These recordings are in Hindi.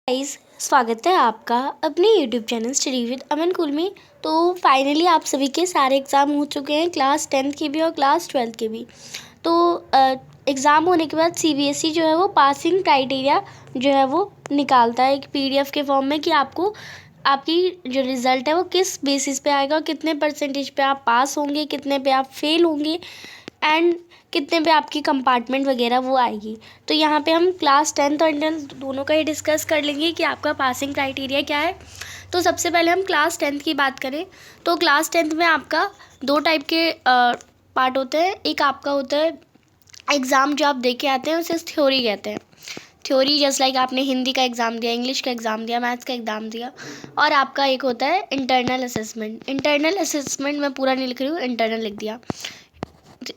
गाइस, स्वागत है आपका अपने यूट्यूब चैनल स्टडी विद अमन कुल में। तो फाइनली आप सभी के सारे एग्ज़ाम हो चुके हैं, क्लास 10th के भी और क्लास 12th के भी। तो एग्ज़ाम होने के बाद सीबीएसई जो है वो पासिंग क्राइटेरिया जो है वो निकालता है एक पीडीएफ के फॉर्म में कि आपको आपकी जो रिज़ल्ट है वो किस बेसिस पे आएगा, कितने परसेंटेज पे आप पास होंगे, कितने पे आप फेल होंगे एंड कितने पे आपकी कंपार्टमेंट वगैरह वो आएगी। तो यहाँ पे हम क्लास 10th और 11th दोनों का ही डिस्कस कर लेंगे कि आपका पासिंग क्राइटेरिया क्या है। तो सबसे पहले हम क्लास 10th की बात करें तो क्लास 10th में आपका दो टाइप के पार्ट होते हैं। एक आपका होता है एग्ज़ाम जो आप दे के आते हैं उसे थ्योरी कहते हैं। थ्योरी जस्ट लाइक आपने हिंदी का एग्ज़ाम दिया, इंग्लिश का एग्ज़ाम दिया, मैथ्स का एग्ज़ाम दिया। और आपका एक होता है इंटरनल असेसमेंट। इंटरनल असेसमेंट मैं पूरा नहीं लिख रही हूँ, इंटरनल लिख दिया।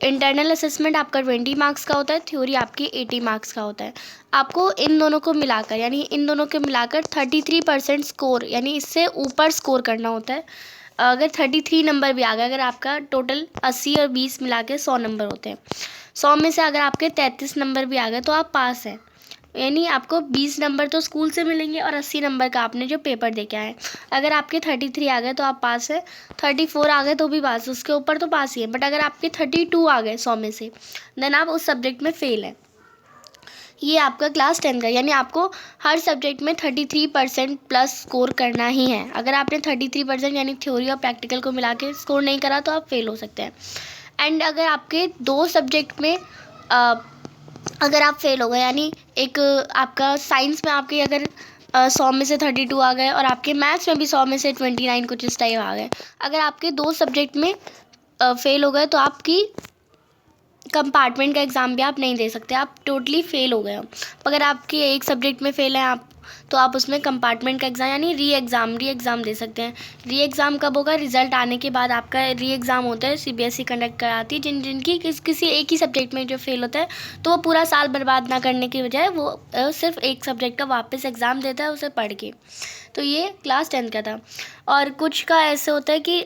इंटरनल असेसमेंट आपका 20 मार्क्स का होता है, थ्योरी आपकी 80 मार्क्स का होता है। आपको इन दोनों को मिलाकर यानी इन दोनों के मिलाकर 33% स्कोर यानी इससे ऊपर स्कोर करना होता है। अगर 33 नंबर भी आ गए, अगर आपका टोटल 80 और 20 मिला के 100 नंबर होते हैं, 100 में से अगर आपके 33 नंबर भी आ गए तो आप पास हैं। यानी आपको 20 नंबर तो स्कूल से मिलेंगे और 80 नंबर का आपने जो पेपर दे के आए। अगर आपके 33 आ गए तो आप पास है, 34 आ गए तो भी पास, उसके ऊपर तो पास ही है। बट अगर आपके 32 आ गए 100 में से, देन आप उस सब्जेक्ट में फेल है। ये आपका क्लास 10 का, यानी आपको हर सब्जेक्ट में 33% प्लस स्कोर करना ही है। अगर आपने 33% यानी थ्योरी और प्रैक्टिकल को मिला के स्कोर नहीं करा तो आप फेल हो सकते हैं। एंड अगर आपके दो सब्जेक्ट में अगर आप फेल हो गए, यानी एक आपका साइंस में आपके अगर 100 में से 32 आ गए और आपके मैथ्स में भी 100 में से 29 कुछ इस टाइप आ गए, अगर आपके दो सब्जेक्ट में फेल हो गए तो आपकी कंपार्टमेंट का एग्ज़ाम भी आप नहीं दे सकते, आप टोटली फेल हो गए हो। अगर आपके एक सब्जेक्ट में फेल है आप, तो आप उसमें कंपार्टमेंट का एग्ज़ाम यानी री एग्ज़ाम दे सकते हैं। री एग्ज़ाम कब होगा? रिज़ल्ट आने के बाद आपका री एग्ज़ाम होता है, सीबीएसई कंडक्ट कराती है। जिनकी किसी एक ही सब्जेक्ट में जो फेल होता है तो वो पूरा साल बर्बाद ना करने की बजाय वो सिर्फ एक सब्जेक्ट का वापस एग्ज़ाम देता है उसे पढ़ के। तो ये क्लास 10 का था। और कुछ का ऐसे होता है कि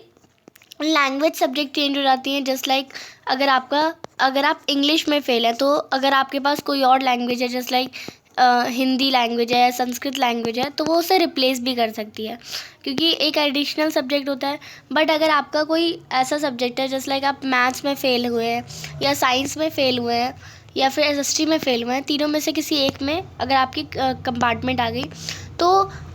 लैंग्वेज सब्जेक्ट चेंज हो जाती हैं। जस्ट लाइक अगर आप इंग्लिश में फ़ेल हैं तो अगर आपके पास कोई और लैंग्वेज है, जस्ट लाइक हिंदी लैंग्वेज है या संस्कृत लैंग्वेज है, तो वो उसे रिप्लेस भी कर सकती है क्योंकि एक एडिशनल सब्जेक्ट होता है। बट अगर आपका कोई ऐसा सब्जेक्ट है जस्ट लाइक आप मैथ्स में फ़ेल हुए हैं या साइंस में फ़ेल हुए हैं या फिर एसएसटी में फ़ेल हुए हैं, तीनों में से किसी एक में अगर आपकी कंपार्टमेंट आ गई तो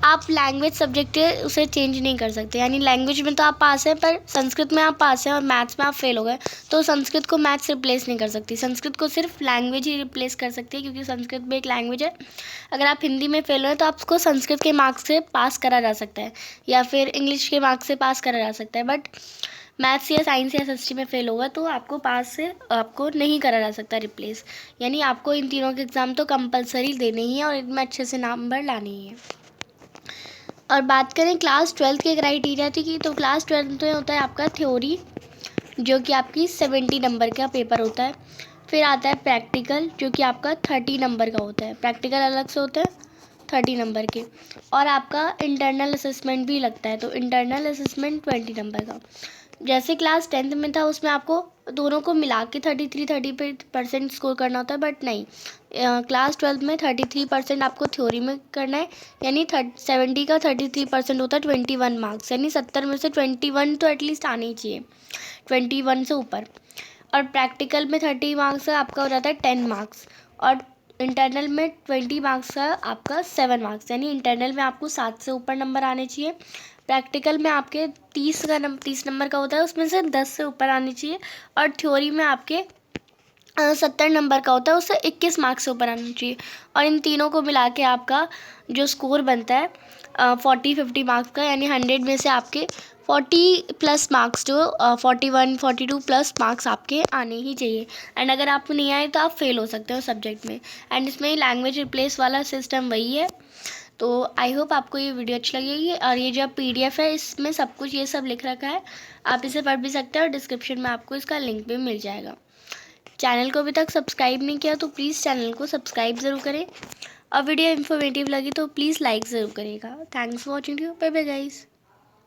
आप लैंग्वेज सब्जेक्ट उसे चेंज नहीं कर सकते। यानी लैंग्वेज में तो आप पास हैं पर संस्कृत में आप पास हैं और मैथ्स में आप फेल हो गए तो संस्कृत को मैथ्स रिप्लेस नहीं कर सकती, संस्कृत को सिर्फ लैंग्वेज ही रिप्लेस कर सकती है क्योंकि संस्कृत भी एक लैंग्वेज है। अगर आप हिंदी में फेल हुए तो आपको संस्कृत के मार्क्स से पास करा जा सकता है या फिर इंग्लिश के मार्क्स से पास करा जा सकता है। बट मैथ्स या साइंस या एसएसटी में फेल होगा तो आपको पास से आपको नहीं करा जा सकता रिप्लेस। यानी आपको इन तीनों के एग्ज़ाम तो कंपलसरी देने ही है और इनमें अच्छे से नंबर लाने ही है। और बात करें क्लास 12th के क्राइटेरिया की, तो क्लास 12th में होता है आपका थ्योरी जो कि आपकी 70 नंबर का पेपर होता है। फिर आता है प्रैक्टिकल जो कि आपका 30 नंबर का होता है, प्रैक्टिकल अलग से होता है 30 नंबर के। और आपका इंटरनल असेसमेंट भी लगता है, तो इंटरनल असेसमेंट 20 नंबर का। जैसे क्लास 10th में था उसमें आपको दोनों को मिला के 30% स्कोर करना होता है, बट नहीं, क्लास 12th में 33% आपको थ्योरी में करना है। यानी 70 का 33% होता है 21 मार्क्स, यानी 70 में से 21 तो एटलीस्ट आने ही चाहिए, 21 से ऊपर। और प्रैक्टिकल में 30 मार्क्स का आपका हो जाता है 10 मार्क्स और इंटरनल में 20 मार्क्स का आपका 7 मार्क्स, यानी इंटरनल में आपको 7 से ऊपर नंबर आने चाहिए। प्रैक्टिकल में आपके 30 नंबर का होता है, उसमें से 10 से ऊपर आनी चाहिए। और थ्योरी में आपके 70 नंबर का होता है, उससे 21 मार्क्स से ऊपर आना चाहिए। और इन तीनों को मिला के आपका जो स्कोर बनता है 40-50 मार्क्स का, यानी 100 में से आपके 40 प्लस मार्क्स जो 41-42 प्लस मार्क्स आपके आने ही चाहिए। एंड अगर आपको नहीं आए तो आप फेल हो सकते हो सब्जेक्ट में। एंड इसमें लैंग्वेज रिप्लेस वाला सिस्टम वही है। तो आई होप आपको ये वीडियो अच्छी लगेगी। और ये जो पीडीएफ है इसमें सब कुछ ये सब लिख रखा है, आप इसे पढ़ भी सकते हैं और डिस्क्रिप्शन में आपको इसका लिंक भी मिल जाएगा। चैनल को अभी तक सब्सक्राइब नहीं किया तो प्लीज़ चैनल को सब्सक्राइब ज़रूर करें और वीडियो इन्फॉर्मेटिव लगी तो प्लीज़ लाइक ज़रूर करेगा। Thanks for watching you, bye bye guys.